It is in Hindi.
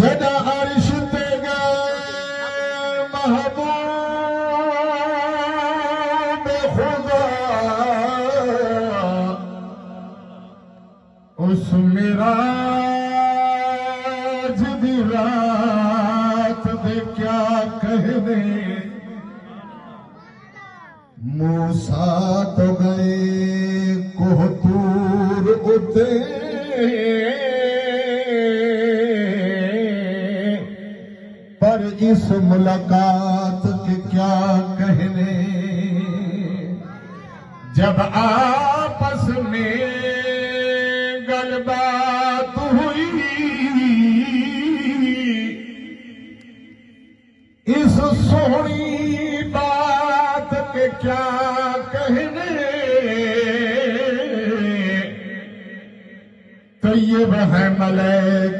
जदा अर्श पे गए महबूब खुदा उस मिराज दी रात दे क्या कहने मूसा तो गए कोहतूर उते पर इस मुलाकात के क्या कहने जब आपस में गलबात हुई इस सोहनी बात के क्या कहने तैयब है मलैक